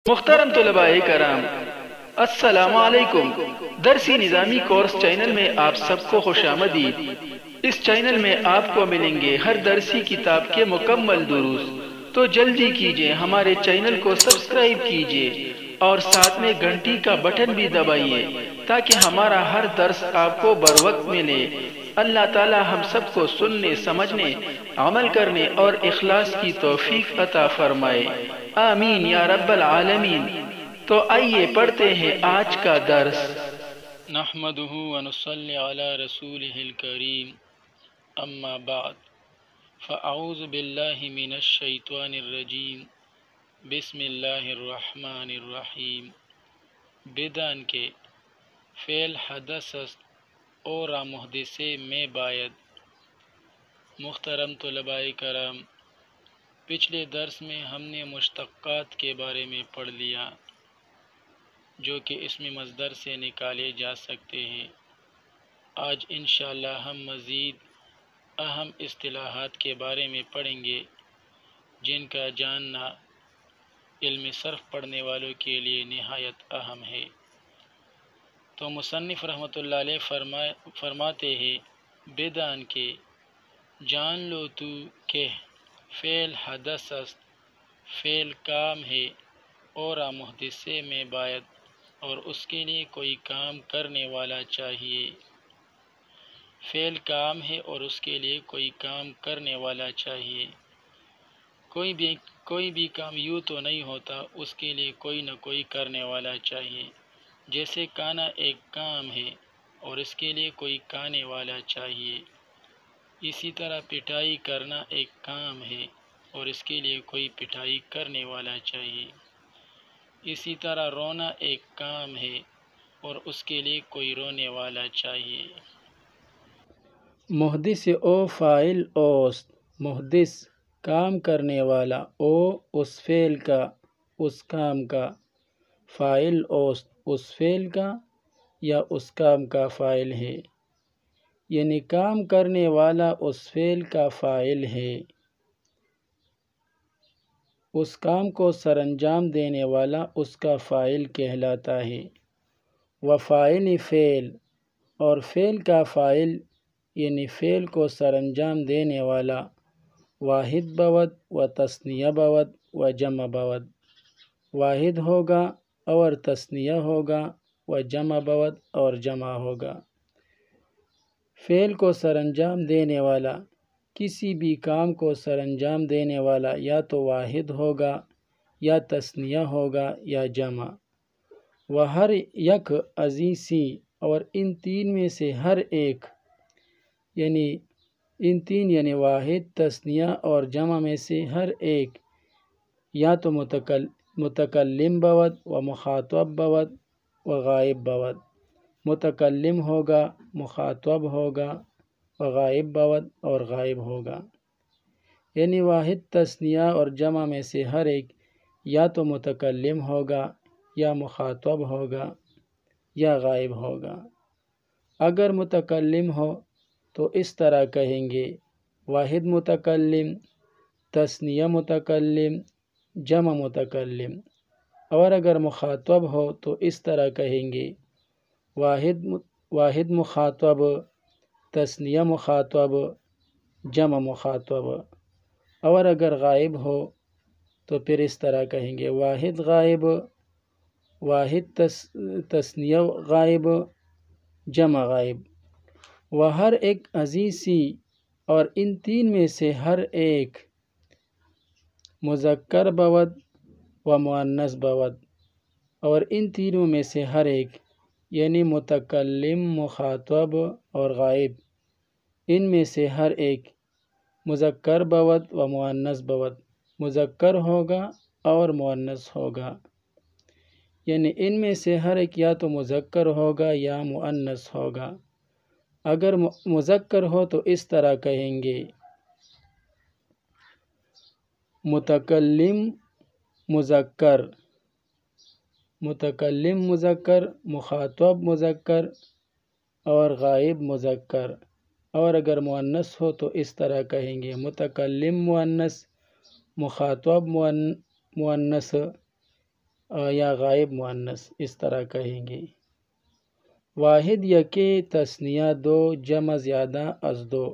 محترم طلباء کرام، السلام علیکم۔ درسی نظامی کورس چینل میں آپ سب کو خوش آمدید۔ اس چینل میں آپ کو ملیں گے ہر درسی کتاب کے مکمل دروس، تو جلدی کیجئے ہمارے چینل کو سبسکرائب کیجئے اور ساتھ میں گھنٹی کا بٹن بھی دبائیے تاکہ ہمارا ہر درس آپ کو بروقت ملے۔ اللہ تعالی ہم سب کو سننے، سمجھنے، عمل کرنے اور اخلاص کی توفیق عطا فرمائے، آمین یا رب العالمین۔ تو آئیے پڑھتے ہیں آج کا درس۔ نحمده ونصلي على رسوله الكريم، اما بعد، فاعوذ باللہ من الشیطان الرجیم، بسم اللہ الرحمن الرحیم۔ بدان کے فعل حدث است اور محدثے میں باید۔ محترم طلباء کرام، پچھلے درس میں ہم نے مشتقات کے بارے میں پڑھ لیا جو کہ اسم مصدر سے نکالے جا سکتے ہیں۔ آج انشاءاللہ ہم مزید اہم اصطلاحات کے بارے میں پڑھیں گے جن کا جاننا علم صرف پڑھنے والوں کے لیے نہایت اہم ہے۔ تو مصنف رحمۃ اللہ علیہ فرماتے ہیں، بدان کے جان لو تو کہ فعل حدث است، فعل کام ہے، اور محدثے میں باید، اور اس کے لیے کوئی کام کرنے والا چاہیے۔ فعل کام ہے اور اس کے لیے کوئی کام کرنے والا چاہیے۔ کوئی بھی کام یوں تو نہیں ہوتا، اس کے لیے کوئی نہ کوئی کرنے والا چاہیے۔ جیسے کھانا ایک کام ہے اور اس کے لیے کوئی کھانے والا چاہیے، اسی طرح پٹائی کرنا ایک کام ہے اور اس کے لیے کوئی پٹائی کرنے والا چاہیے، اسی طرح رونا ایک کام ہے اور اس کے لیے کوئی رونے والا چاہیے۔ محدث او فاعل اوست، محدث کام کرنے والا، او اس فعل کا، اس کام کا، فاعل اوست اس فعل کا یا اس کام کا فاعل ہے، یعنی کام کرنے والا اس فعل کا فاعل ہے، اس کام کو سر انجام دینے والا اس کا فاعل کہلاتا ہے۔ وفاعل فعل، اور فعل کا فاعل یعنی فعل کو سر انجام دینے والا، واحد بود و تثنیہ بود و جمع بود، واحد ہوگا اور تثنیہ ہوگا، و جمع بود اور جمع ہوگا۔ فعل کو سر انجام دینے والا، کسی بھی کام کو سر انجام دینے والا یا تو واحد ہوگا یا تثنیہ ہوگا یا جمع۔ وہ ہر یک ازیسی، اور ان تین میں سے ہر ایک، یعنی ان تین یعنی واحد، تثنیہ اور جمع میں سے ہر ایک یا تو متکلم بود و مخاطب بود و غائب بود، متکلم ہوگا، مخاطب ہوگا، و غائب بود اور غائب ہوگا، یعنی واحد، تثنیہ اور جمع میں سے ہر ایک یا تو متکلم ہوگا یا مخاطب ہوگا یا غائب ہوگا۔ اگر متکلم ہو تو اس طرح کہیں گے، واحد متکلم، تثنیہ متکلم، جمع متکلم۔ اور اگر مخاطب ہو تو اس طرح کہیں گے، واحد مخاطب، تثنیہ مخاطب، جمع مخاطب۔ اور اگر غائب ہو تو پھر اس طرح کہیں گے، واحد غائب، واحد تثنیہ غائب، جمع غائب۔ وہ ہر ایک عزیزی، اور ان تین میں سے ہر ایک، مذکر بود و مؤنث بود، اور ان تینوں میں سے ہر ایک یعنی متکلم، مخاطب اور غائب، ان میں سے ہر ایک مذکر بود و مؤنث بود، مذکر ہوگا اور مؤنث ہوگا، یعنی ان میں سے ہر ایک یا تو مذکر ہوگا یا مؤنث ہوگا۔ اگر مذکر ہو تو اس طرح کہیں گے، متکلم مذکر، متکلم مذکر، مخاطب مذکر اور غائب مذکر۔ اور اگر مؤنث ہو تو اس طرح کہیں گے، متکلم مؤنث، مخاطب مؤنث، یا غائب مؤنث اس طرح کہیں گے۔ واحد یکے تثنیہ دو جمع زیادہ از دو۔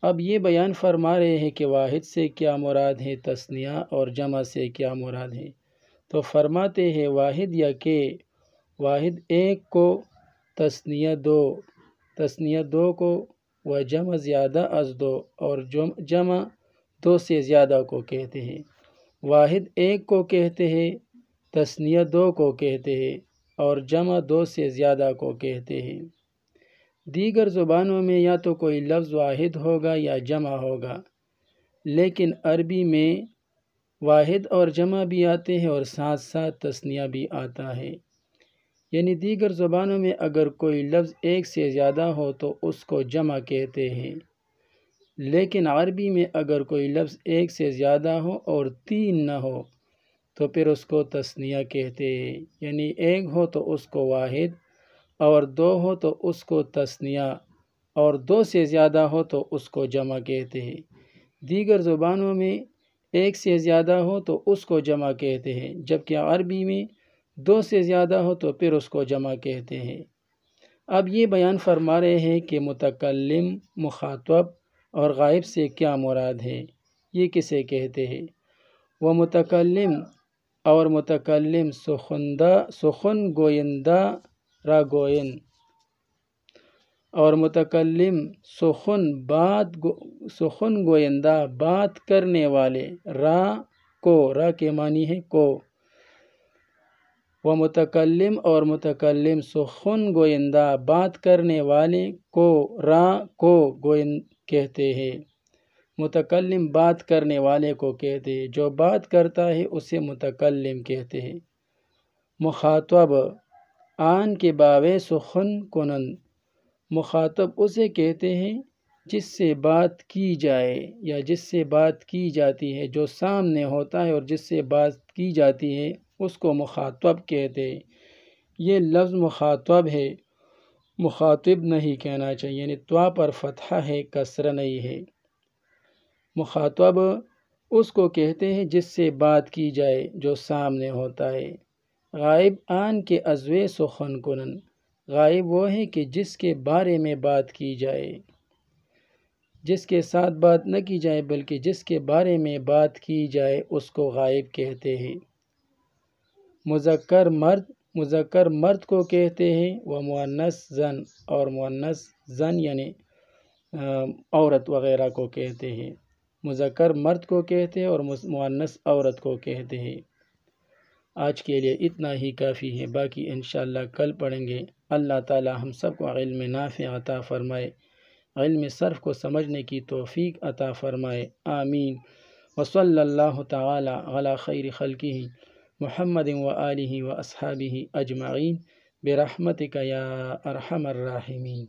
اب یہ بیان فرما رہے ہیں کہ واحد سے کیا مراد ہے تثنیہ اور جمع سے کیا مراد ہے۔ تو فرماتے ہیں واحد یکے، واحد ایک کو، تثنیہ دو کو، و جمع زیادہ از دو، اور جمع دو سے زیادہ کو کہتے ہیں۔ واحد ایک کو کہتے ہیں، تثنیہ دو کو کہتے ہیں، اور جمع دو سے زیادہ کو کہتے ہیں۔ دیگر زبانوں میں یا تو کوئی لفظ واحد ہوگا یا جمع ہوگا، لیکن عربی میں واحد اور جمع بھی آتے ہیں اور ساتھ ساتھ تثنیہ بھی آتا ہے۔ یعنی دیگر زبانوں میں اگر کوئی لفظ ایک سے زیادہ ہو تو اس کو جمع کہتے ہیں، لیکن عربی میں اگر کوئی لفظ ایک سے زیادہ ہو اور تین نہ ہو تو پھر اس کو تثنیہ کہتے ہیں۔ یعنی ایک ہو تو اس کو واحد، اور دو ہو تو اس کو تثنیہ، اور دو سے زیادہ ہو تو اس کو جمع کہتے ہیں۔ دیگر زبانوں میں ایک سے زیادہ ہو تو اس کو جمع کہتے ہیں، جبکہ عربی میں دو سے زیادہ ہو تو پھر اس کو جمع کہتے ہیں۔ اب یہ بیان فرما رہے ہیں کہ متکلم، مخاطب اور غائب سے کیا مراد ہے، یہ کسے کہتے ہیں۔ وہ متکلم اور متکلم سخن گویندہ را گوین، اور متکلم سخن گویندہ بات کرنے والے، را کے معنی ہے کو۔ وہ متکلم اور متکلم سخن گویندہ بات کرنے والے کو گویند کہتے ہیں۔ متکلم بات کرنے والے کو کہتے ہیں، جو بات کرتا ہے اسے متکلم کہتے ہیں۔ مخاطب آن کے باوے سخن کنند، مخاطب اسے کہتے ہیں جس سے بات کی جائے یا جس سے بات کی جاتی ہے، جو سامنے ہوتا ہے اور جس سے بات کی جاتی ہے اس کو مخاطب کہتے ہیں۔ یہ لفظ مخاطب ہے، مخاطب نہیں کہنا چاہیے، یعنی طا پر فتحہ ہے، کسرہ نہیں ہے۔ مخاطب اس کو کہتے ہیں جس سے بات کی جائے، جو سامنے ہوتا ہے۔ غائب آن کے ازوے سخن کنن، غائب وہ ہے کہ جس کے بارے میں بات کی جائے، جس کے ساتھ بات نہ کی جائے بلکہ جس کے بارے میں بات کی جائے اس کو غائب کہتے ہیں۔ مذکر مرد کو کہتے ہیں، وہ مؤنث زن، اور مؤنث زن یعنی عورت وغیرہ کو کہتے ہیں۔ مذکر مرد کو کہتے ہیں اور مؤنث عورت کو کہتے ہیں۔ آج کے لیے اتنا ہی کافی ہے، باقی انشاءاللہ کل پڑھیں گے۔ اللہ تعالی ہم سب کو علم نافع عطا فرمائے، علم صرف کو سمجھنے کی توفیق عطا فرمائے، آمین۔ وصلی اللہ تعالی علی خیر خلقہ محمد وآلہ واصحابہ اجمعین برحمتک یا ارحم الراحمین۔